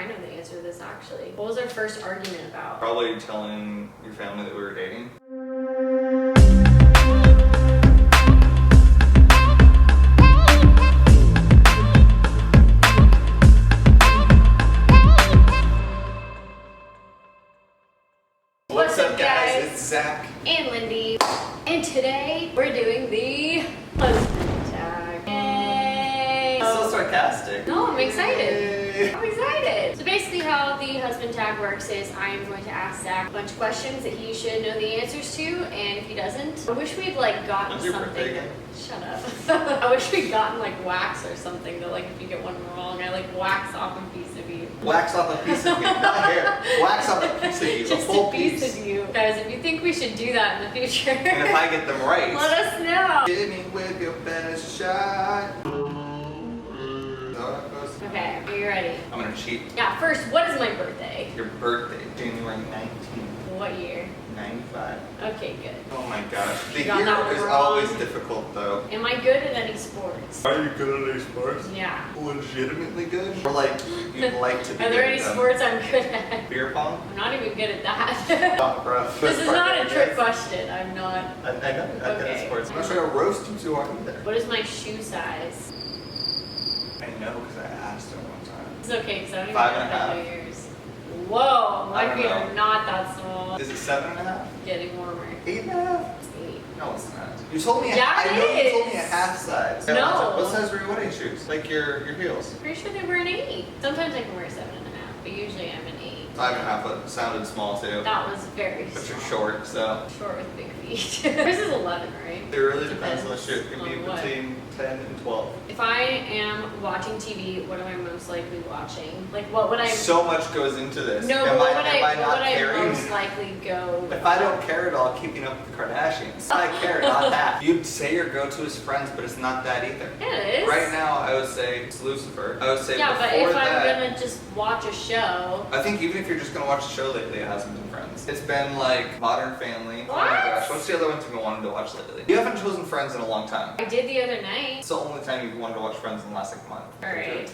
I know the answer to this actually. What was our first argument about? Probably telling your family that we were dating. What's up, guys? It's Zach and Lindee, and today we're doing the husband tag. Yay! So sarcastic. No, I'm excited. Yay. I'm excited. So basically how the husband tag works is I am going to ask Zach a bunch of questions that he should know the answers to, and if he doesn't, I wish we'd like gotten When's your something. birthday again? Shut up. I wish we'd gotten like wax or something that like if you get one wrong, I like wax off a piece of you. Wax off a piece of you, not hair. Wax off a piece of you, Just a full a piece of you. Guys, if you think we should do that in the future, And if I get them right, let us know. hit me with your best shot. Okay, are you ready? I'm gonna cheat. Yeah, first, what is my birthday? Your birthday, January 19th, What year? 95. Okay, good. Oh my gosh. The You got that year one is wrong. always difficult though. Am I good at any sports? Are you good at any sports? Yeah. Legitimately good? Or like, you'd like to be Are there good any at them? sports I'm good at? Beer pong? I'm not even good at that. Not rough. This is not a trick question. I'm not. I know, I'm good at Okay. sports. I'm not trying to roast you too hard either. What is my shoe size? I know because I asked her one time. It's okay because I don't even 5 know and a if I half. know yours. Whoa, I my don't feet know. are not that small. Is it 7.5? Getting warmer. 8.5? It's 8. No, it's not. You told me Yeah, I it know you told is. me a half size. No. What size were your wedding shoes? Like your heels? Pretty sure they were an 8. Sometimes I can wear 7.5, but usually I'm an 8. 5.5, but sounded small too. That was very But you're small. short, so. Short with big feet. Yours is 11, right? It really depends on the Depends shoe. It can be on what. between 10 and 12. If I am watching TV, what am I most likely watching? Like, what would I? So much goes into this. No, am but what I, would am I what not would I caring? most likely go? If I don't care at all, keeping up with the Kardashians. I care, not that. You'd say your go-to is Friends, but it's not that either. Yeah, it is. Right now, I would say it's Lucifer. I would say Yeah, before but if that, I'm gonna just watch a show. I think even if you're just gonna watch a show lately, it hasn't been Friends. It's been like Modern Family. Oh my What? gosh, what's the other ones you've been wanting to watch lately? You haven't chosen Friends in a long time. I did the other night. It's the only time you've wanted to watch Friends in the last like month. Alright.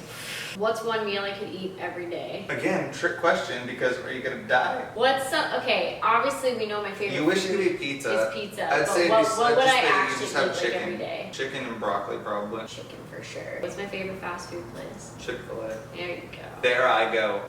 What's one meal I could eat every day? Again, trick question because are you gonna die? What's some, okay, obviously we know my favorite You wish it food could be pizza. is pizza. I'd but say what, just, what I'd would just I say you actually just eat have like chicken. every day? Chicken and broccoli probably. Chicken for sure. What's my favorite fast food place? Chick-fil-A. There you go. There I go.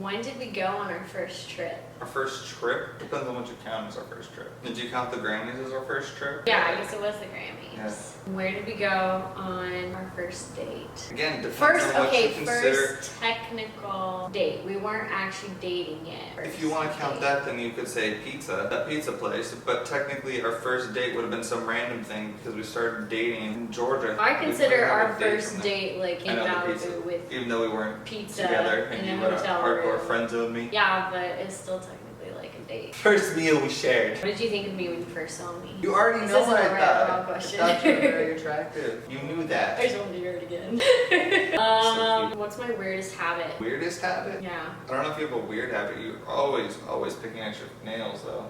When did we go on our first trip? Our first trip? Depends on what you count as our first trip. Did you count the Grammys as our first trip? Yeah, I guess it was the Grammys. Yeah. Where did we go on our first date? Again, depends First, on what okay, you consider. first technical date. We weren't actually dating yet. If you want to count First that, then you could say pizza, that pizza place. But technically, our first date would have been some random thing because we started dating in Georgia. date. I We consider wouldn't have our a date first from there. date like I in know the pizza. Malibu with Even though we weren't pizza together in and a you were a hotel hardcore room. friend with me. Yeah, but it's still technically like a date. First meal we shared. What did you think of me when you first saw me? You already This know isn't what a I right or thought. wrong I question. thought you were very attractive. You knew I that. just wanted to hear it again. What's my weirdest habit? Weirdest habit? Yeah. I don't know if you have a weird habit. You're always picking at your nails though.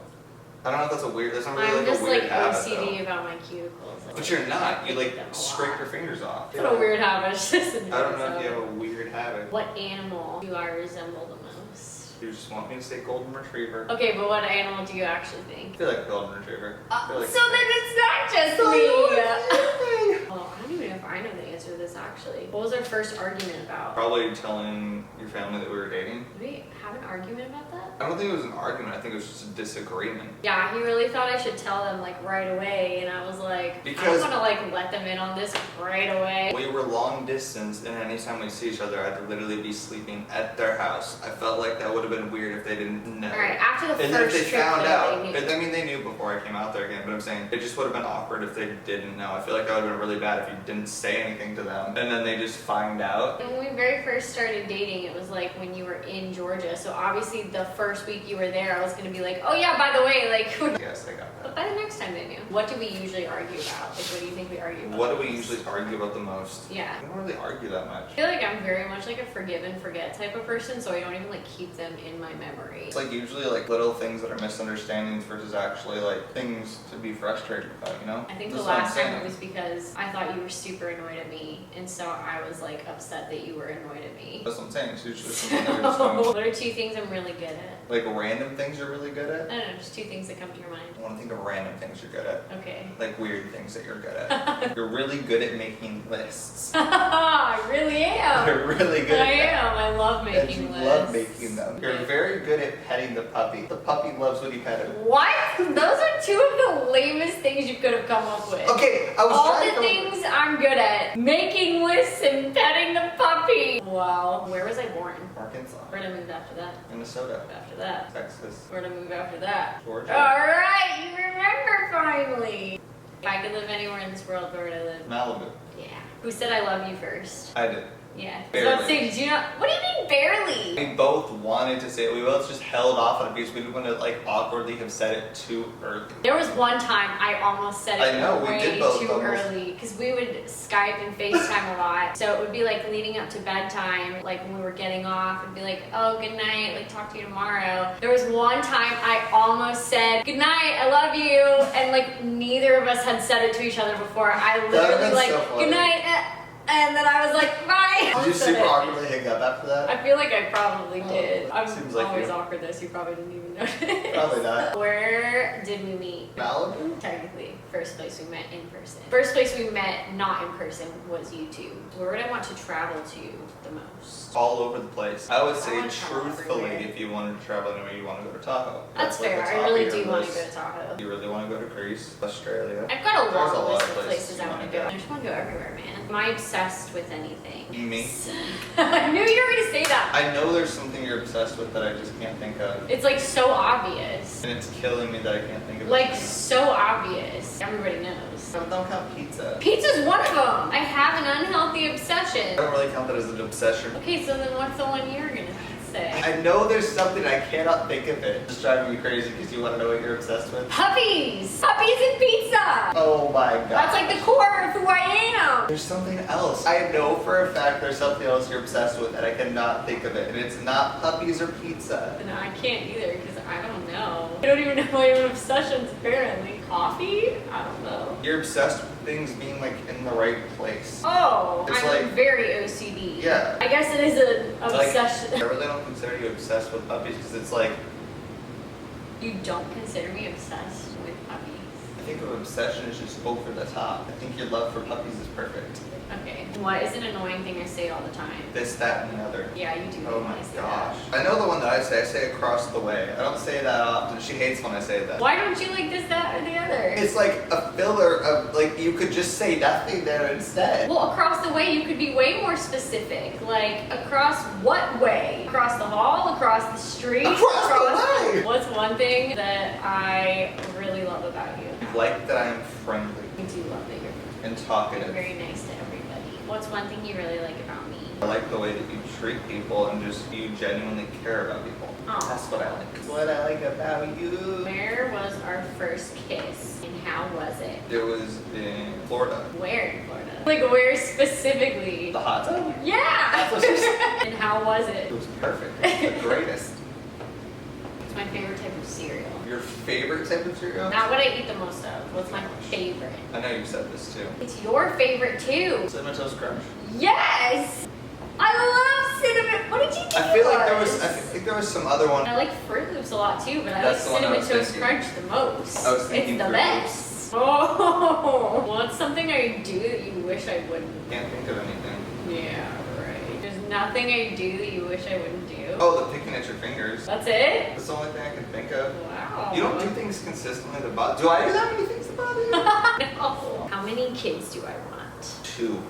I don't know if that's a weird. That's not really I'm like just a weird like habit OCD though. about my cuticles. But you're not. You like them a scrape lot. your fingers off. It's not a weird habit. It's just I don't know if you have a weird habit. What animal do I resemble the most? You just want me to say golden retriever. Okay, but what animal do you actually think? I feel like golden retriever. I feel like So then it's not just So me. you- Oh, I don't even know if I know the answer to this actually. What was our first argument about? Probably telling your family that we were dating. Did we have an argument about that? I don't think it was an argument. I think it was just a disagreement. Yeah, he really thought I should tell them like right away, and I was like, Because- I don't want to like let them in on this right away. We were long distance, and anytime we see each other, I'd literally be sleeping at their house. I felt like that would have been weird if they didn't know. All right, after the And then if first they trip, found though, out, they knew. I mean, they knew before I came out there again, but I'm saying it just would have been awkward if they didn't know. I feel like that would have been really bad if you didn't say anything to them, and then they just find out. And when we very first started dating, it was like when you were in Georgia. So obviously the first week you were there, I was gonna be like, oh yeah, by the way, like. Yes, I got But that. by the next time they knew. What do we usually argue about? Like, what do you think we argue about? What do the we most? usually argue about the most? Yeah. We don't really argue that much. I feel like I'm very much like a forgive and forget type of person, so I don't even like keep them in my memory. It's like usually like little things that are misunderstandings versus actually like things to be frustrated about, you know? I think That's the what I'm last time saying. it was because I thought you were super annoyed at me, and so I was like upset that you were annoyed at me. That's what I'm saying. She's just something that we're just going- What are 2 things I'm really good at? Like random things you're really good at? I don't know, just 2 things that come to your mind. I want to think of random things you're good at. Okay. Like weird things that you're good at. You're really good at making lists. I really am. You're really good I at that. am. I love And making you lists. love making them. You're very good at petting the puppy. The puppy loves when you pet it. What? Those are 2 of the lamest things you could have come up with. Okay, I was All trying the to things I'm good at. Making lists and petting the puppy. Wow. Where was I born? Arkansas, Where did I move after that? Minnesota, After that. Texas, Where did I move after that? Georgia, Alright, you remember finally. If I could live anywhere in this world, where would I live? Malibu. Yeah. Who said I love you first? I did. Yeah. I was Barely. about to say, did you not? What do you mean barely? We both wanted to say it. We both just held off on it because we didn't want to like awkwardly have said it too early. There was one time I almost said it I know, we way did both too almost. early because we would Skype and FaceTime a lot. So it would be like leading up to bedtime, like when we were getting off, it'd be like, oh, good night, like talk to you tomorrow. There was one time I almost said, good night, I love you, and like neither of us had said it to each other before. I literally like, so funny. good night, and then I was like, bye. Did you super awkwardly hang up after that? I feel like I probably did. I'm seems like always you. awkward though, so you probably didn't even notice. Probably not. Where did we meet? Malibu? Technically, first place we met in person. First place we met not in person was YouTube. Where would I want to travel to the most? All over the place. I would say wanna travel truthfully, everywhere. if you wanted to travel anywhere, you want to go to Tahoe. That's like fair. the I top of really your do want to list. go to Tahoe. You really want to go to Greece, Australia? I've got a There's a long lot list of of places places you I wanna want to go. go. I just want to go everywhere, man. Am I obsessed with anything? Me? I knew you were going to say that. I know there's something you're obsessed with that I just can't think of. It's like so obvious. And it's killing me that I can't think of Like it. so obvious. Everybody knows. Don't count pizza. Pizza's one of them. I have an unhealthy I obsession. don't really count that as an obsession. Okay, so then what's the one you're going to say? I know there's something I cannot think of it. It's driving me crazy because you want to know what you're obsessed with. Puppies! Puppies and pizza! Oh my god. That's like the core of who I am! There's something else. I know for a fact there's something else you're obsessed with and I cannot think of it. And it's not puppies or pizza. No, I can't either because I don't know. I don't even know my own obsessions apparently. Coffee? I don't know. You're obsessed with things being like in the right place. Oh, It's I'm like- very OCD. Yeah. I guess it is an It's like, obsession. I really don't consider you obsessed with puppies because it's like, You don't consider me obsessed with puppies. I think of obsession is just over the top. I think your love for puppies is perfect. Okay. What is an annoying thing I say all the time? This, that, and the other. Yeah, you do. Oh when my I say gosh. I know the one that I say across the way. I don't say that often. She hates when I say that. that. Why don't you like this, that, or the other? It's like a filler of, like, you could just say nothing there instead. Well, across the way, you could be way more specific. Like, across what way? Across the hall? Across the street? Across the way! What's one thing that I really love about you? Like that I'm friendly I do love that you're and You're talkative. very nice to everybody. What's one thing you really like about me? I like the way that you treat people and just you genuinely care about people. Aw. That's what I like. What I like about you. Where was our first kiss and how was it? It was in Florida. Where in Florida? Like, where specifically? The hot tub? Yeah! That's what she said. And how was it? It was perfect. It was the greatest. It's my favorite type of cereal. Your favorite type of cereal? Not what I eat the most of. What's my favorite? I know you've said this too. It's your favorite too. Cinnamon Toast Crunch. Yes! I love cinnamon. What did you think I feel it like I think there was some other one. I like Fruit Loops a lot too, but I That's the like one I Cinnamon was Toast thinking. Crunch the most. I was thinking It's the Fruit best. Oh, what's something I do that you wish I wouldn't? Can't think of anything. Yeah, right. There's nothing I do that you wish I wouldn't do. Oh, the picking at your fingers. That's it? That's the only thing I can think of. Wow. You don't do things consistently that bother. Do I do that many things that bother you? No. How many kids do I want? 2.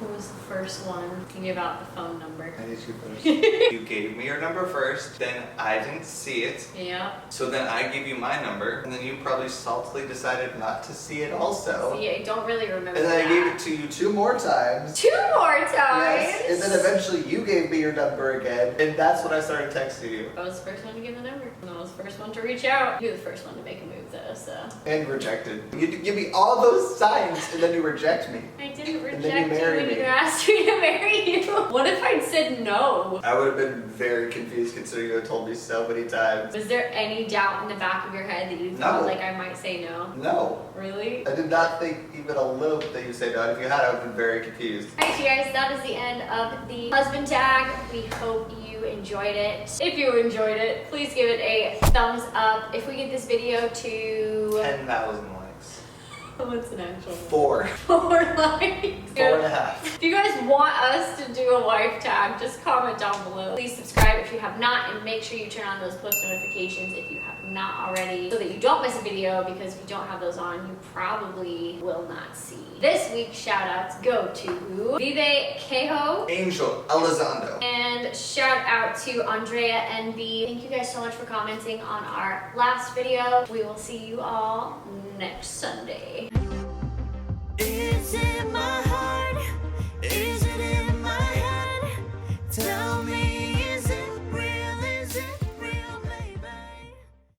Who was the first one? Can you give out the phone number? I need you first. You gave me your number first, then I didn't see it. Yeah. So then I gave you my number, and then you probably saltily decided not to see it also. See, I don't really remember And then that. I gave it to you 2 more times. 2 more times? Yes, and then eventually you gave me your number again, and that's when I started texting you. I was the first one to give the number. And I was the first one to reach out. You were the first one to make a move. though, so. And rejected. You give me all those signs and then you reject me. I didn't And then reject you you marry when me. you asked me to marry you. What if I'd said no? I would have been very confused considering you had told me so many times. Was there any doubt in the back of your head that you thought No. like I might say no? No. Really? I did not think even a little bit that you say no. And if you had, I would have been very confused. Alright, you guys, that is the end of the husband tag. We hope you enjoyed it. If you enjoyed it, please give it a thumbs up. If we get this video to 10,000 likes. what's an actual 4. 4 likes. 4.5. If you guys want us to do a wife tag, just comment down below. Please subscribe if you have not, and make sure you turn on those post notifications if you have not already, so that you don't miss a video, because if you don't have those on, you probably will not see. This week's shout outs go to Vive Keho, Angel Elizondo. and shout out to Andrea NB. Thank you guys so much for commenting on our last video. We will see you all next Sunday.